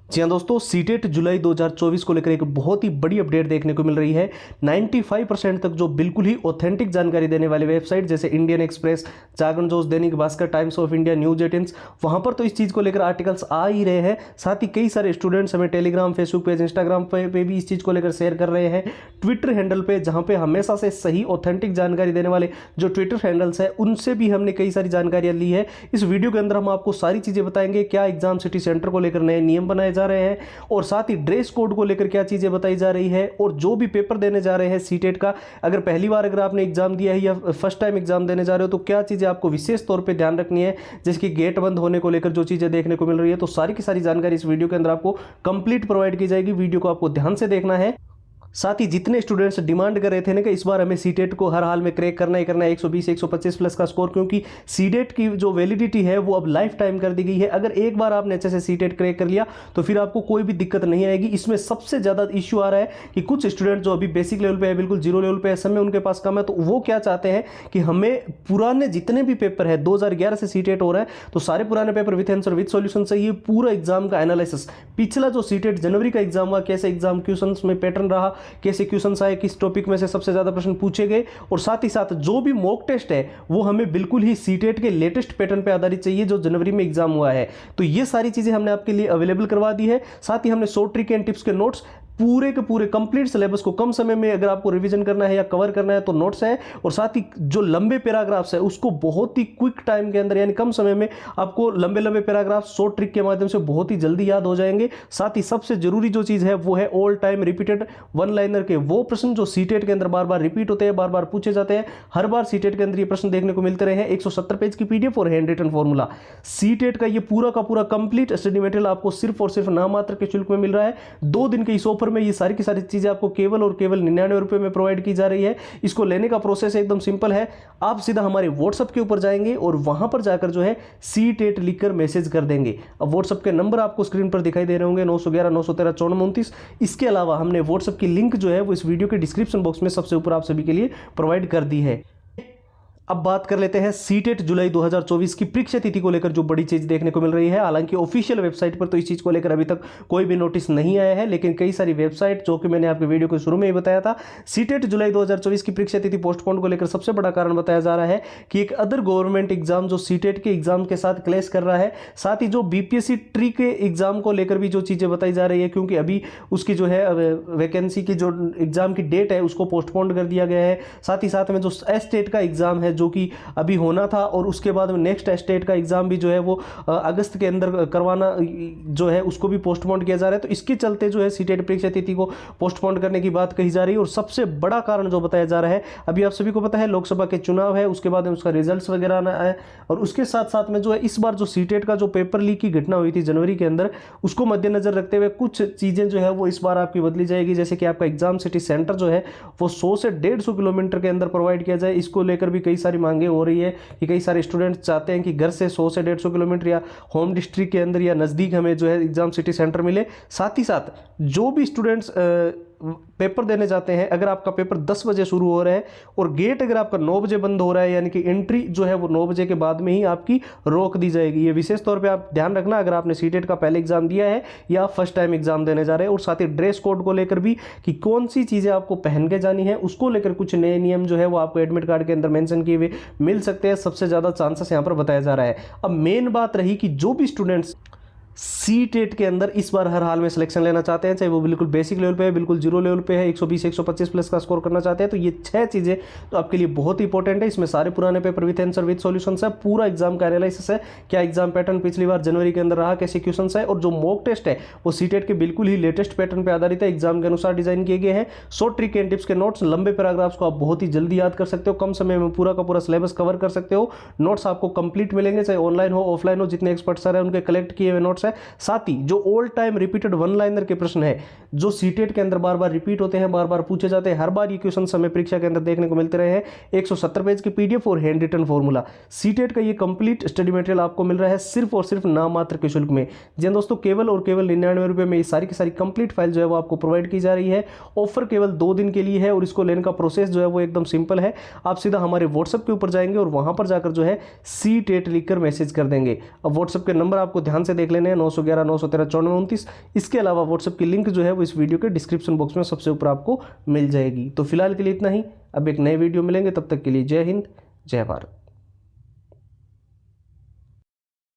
जी हाँ दोस्तों, सीटेट जुलाई 2024 को लेकर एक बहुत ही बड़ी अपडेट देखने को मिल रही है। 95% तक जो बिल्कुल ही ऑथेंटिक जानकारी देने वाले वेबसाइट जैसे इंडियन एक्सप्रेस, जागरण जोश, Dainik Bhaskar, times of India, news 18, वहां पर तो इस चीज़ को लेकर आर्टिकल्स आ ही रहे हैं। साथ ही कई सारे स्टूडेंट्स हमें टेलीग्राम, फेसबुक पेज, इंस्टाग्राम पे भी इस चीज़ को लेकर शेयर कर रहे हैं। ट्विटर हैंडल पे, जहाँ पे हमेशा से सही ऑथेंटिक जानकारी देने वाले जो ट्विटर हैंडल्स है, उनसे भी हमने कई सारी जानकारियाँ ली है। इस वीडियो के अंदर हम आपको सारी चीज़ें बताएंगे, क्या एग्जाम सिटी सेंटर को लेकर नए नियम बनाए जा रहे हैं और साथ ही ड्रेस कोड को लेकर क्या चीजें बताई जा रही है, और जो भी पेपर देने जा रहे हैं सीटेट का, अगर पहली बार अगर आपने एग्जाम दिया है या फर्स्ट टाइम एग्जाम देने जा रहे हो तो क्या चीजें आपको विशेष तौर पे ध्यान रखनी है, जैसे कि गेट बंद होने को लेकर जो चीजें देखने को मिल रही है। तो सारी की सारी जानकारी इस वीडियो के अंदर आपको कंप्लीट प्रोवाइड की जाएगी। वीडियो को आपको ध्यान से देखना है। साथ ही जितने स्टूडेंट्स डिमांड कर रहे थे ना कि इस बार हमें सीटेट को हर हाल में क्रैक करना ही करना है 120 125 प्लस का स्कोर, क्योंकि सीटेट की जो वैलिडिटी है वो अब लाइफ टाइम कर दी गई है। अगर एक बार आपने अच्छे से सीटेट क्रैक कर लिया तो फिर आपको कोई भी दिक्कत नहीं आएगी। इसमें सबसे ज़्यादा इश्यू आ रहा है कि कुछ स्टूडेंट जो अभी बेसिक लेवल पे है, बिल्कुल जीरो लेवल पे है, समय उनके पास कम है, तो वो क्या चाहते हैं कि हमें पुराने जितने भी पेपर है 2011 से सीटेट हो रहा है तो सारे पुराने paper with answer with solution चाहिए, पूरा एग्जाम का एनालिसिस। पिछला जो सीटेट जनवरी का एग्जाम हुआ, कैसे एग्जाम क्वेश्चन में पैटर्न रहा, कैसे क्वेश्चन आए, किस टॉपिक में से सबसे ज्यादा प्रश्न पूछे गए, और साथ ही साथ जो भी मॉक टेस्ट है वो हमें बिल्कुल ही सीटेट के लेटेस्ट पैटर्न पे आधारित चाहिए जो जनवरी में एग्जाम हुआ है। तो ये सारी चीजें हमने आपके लिए अवेलेबल करवा दी है। साथ ही हमने शॉर्ट ट्रिक एंड टिप्स के नोट्स, पूरे के पूरे कंप्लीट सिलेबस को कम समय में अगर आपको रिवीजन करना है या कवर करना है तो नोट्स है, और साथ ही जो लंबे पैराग्राफ्स है उसको बहुत ही क्विक टाइम के अंदर यानी कम समय में आपको लंबे लंबे पैराग्राफ शॉर्ट ट्रिक के माध्यम से बहुत ही जल्दी याद हो जाएंगे। साथ ही सबसे जरूरी जो चीज है वो है all time repeated one liner के वो प्रश्न जो सीटेट के अंदर बार बार रिपीट होते हैं, बार बार पूछे जाते हैं। हर बार सीटेट के अंदर ये प्रश्न देखने को मिलते रहे हैं। 170 पेज की पीडीएफ और हैंड रिटन फॉर्मूला, सीटेट का ये पूरा का पूरा कंप्लीट स्टडी मटेरियल आपको सिर्फ और सिर्फ नामात्र के शुल्क में मिल रहा है। 2 दिन के इस ऑफर में ये सारी की सारी चीजें आपको केवल और केवल 99 रुपए में प्रोवाइड की जा रही है। इसको लेने का प्रोसेस एकदम सिंपल है। आप सीधा हमारे व्हाट्सएप के ऊपर जाएंगे और वहां पर जाकर जो है सीटेट लिखकर मैसेज कर देंगे। अब व्हाट्सएप के नंबर आपको स्क्रीन पर दिखाई दे रहे होंगे 911 913 5429। इसके अलावा हमने व्हाट्सएप की लिंक जो है वो इस वीडियो के डिस्क्रिप्शन बॉक्स में सबसे ऊपर आप सभी के लिए प्रोवाइड कर दी है। अब बात कर लेते हैं सीटेट जुलाई 2024 की परीक्षा तिथि को लेकर जो बड़ी चीज देखने को मिल रही है। हालांकि ऑफिशियल वेबसाइट पर तो इस चीज को लेकर अभी तक कोई भी नोटिस नहीं आया है, लेकिन कई सारी वेबसाइट, जो कि मैंने आपके वीडियो के शुरू में ही बताया था, सीटेट जुलाई 2024 की परीक्षा तिथि पोस्टपोन को लेकर सबसे बड़ा कारण बताया जा रहा है कि एक अदर गवर्नमेंट एग्जाम जो सीटेट के एग्जाम के साथ क्लैश कर रहा है। साथ ही जो बीपीएससी ट्री के एग्जाम को लेकर भी जो चीजें बताई जा रही है, क्योंकि अभी उसकी जो है वैकेंसी की जो एग्जाम की डेट है उसको पोस्टपोन कर दिया गया है। साथ ही साथ में जो एस्टेट का एग्जाम है जो कि अभी होना था, और उसके बाद में नेक्स्ट स्टेट का एग्जाम भी जो है वो अगस्त के अंदर करवाना जो है उसको भी पोस्टपोन किया जा रहा है। तो इसके चलते जो है सीटेट परीक्षा तिथि को पोस्टपोन करने की बात कही जा रही है। और सबसे बड़ा कारण जो बताया जा रहा है, अभी आप सभी को पता है लोकसभा के चुनाव है, उसके बाद में उसका रिजल्ट्स वगैरह आना है, और उसके साथ साथ में जो है इस बार जो सीटेट का जो पेपर लीक की घटना हुई थी जनवरी के अंदर, उसको मद्देनजर रखते हुए कुछ चीजें जो है वो इस बार आपकी बदली जाएगी। जैसे कि आपका एग्जाम सिटी सेंटर जो है वो 100 से 150 किलोमीटर के अंदर प्रोवाइड किया जाए। इसको लेकर भी कई सारी मांगे हो रही है कि कई सारे स्टूडेंट्स चाहते हैं कि घर से 100 से 150 किलोमीटर या होम डिस्ट्रिक्ट के अंदर या नज़दीक हमें जो है एग्जाम सिटी सेंटर मिले। साथ ही साथ जो भी स्टूडेंट्स पेपर देने जाते हैं, अगर आपका पेपर 10 बजे शुरू हो रहा है और गेट अगर आपका 9 बजे बंद हो रहा है, यानी कि एंट्री जो है वो 9 बजे के बाद में ही आपकी रोक दी जाएगी। ये विशेष तौर पे आप ध्यान रखना अगर आपने सीटेट का पहले एग्जाम दिया है या फर्स्ट टाइम एग्जाम देने जा रहे हैं। और साथ ही ड्रेस कोड को लेकर भी कि कौन सी चीज़ें आपको पहन के जानी है, उसको लेकर कुछ नए नियम जो है वो आपको एडमिट कार्ड के अंदर मेंशन किए हुए मिल सकते हैं। सबसे ज़्यादा चांसेस यहाँ पर बताया जा रहा है। अब मेन बात रही कि जो भी स्टूडेंट्स सीटेट के अंदर इस बार हर हाल में सिलेक्शन लेना चाहते हैं, चाहे वो बिल्कुल बेसिक लेवल पे है, बिल्कुल जीरो लेवल पे है, 120 125 प्लस का स्कोर करना चाहते हैं, तो ये 6 चीजें तो आपके लिए बहुत इंपॉर्टेंट है। इसमें सारे पुराने paper with answer with solutions है, पूरा एग्जाम का एनालिसिस है, क्या एग्जाम पैटर्न पिछली बार जनवरी के अंदर रहा, कैसे क्वेश्चंस है, और जो मॉक टेस्ट है वो सीटेट के बिल्कुल ही लेटेस्ट पैटर्न पर आधारित है, एग्जाम के अनुसार डिजाइन किए गए हैं। शॉर्ट ट्रिक एंड टिप्स के नोट्स, लंबे पैराग्राफ्स को आप बहुत ही जल्दी याद कर सकते हो, कम समय में पूरा का पूरा सिलेबस कवर कर सकते हो। नोट्स आपको कंप्लीट मिलेंगे, चाहे ऑनलाइन हो ऑफलाइन हो, जितने एक्सपर्ट सर है उनके कलेक्ट किए हुए नोट्स है। साथ ही जो all time repeated one liner के प्रश्न है जो सीटेट के अंदर बार बार रिपीट होते हैं, बार बार पूछे जाते हैं, हर बार ये क्वेश्चन हमें परीक्षा के अंदर देखने को मिलते रहे हैं। 170 पेज की पीडीएफ और हैंड रिटन फॉर्मूला, सीटेट का ये कंप्लीट स्टडी मटेरियल आपको मिल रहा है सिर्फ और सिर्फ नामात्र के शुल्क में। जी दोस्तों, केवल और केवल 99 रुपए में ये सारी की सारी कंप्लीट फाइल जो है वो आपको प्रोवाइड की जा रही है। ऑफर केवल 2 दिन के लिए है और इसको लेने का प्रोसेस जो है वो एकदम सिंपल है। आप सीधा हमारे व्हाट्सएप के ऊपर जाएंगे और वहां पर जाकर जो है सीटेट लिखकर मैसेज कर देंगे। अब व्हाट्सएप के नंबर आपको ध्यान से देख लेने, हैं 911 913 9429। इसके अलावा व्हाट्सएप की लिंक जो है वो इस वीडियो के डिस्क्रिप्शन बॉक्स में सबसे ऊपर आपको मिल जाएगी। तो फिलहाल के लिए इतना ही, अब एक नए वीडियो मिलेंगे, तब तक के लिए जय हिंद जय भारत।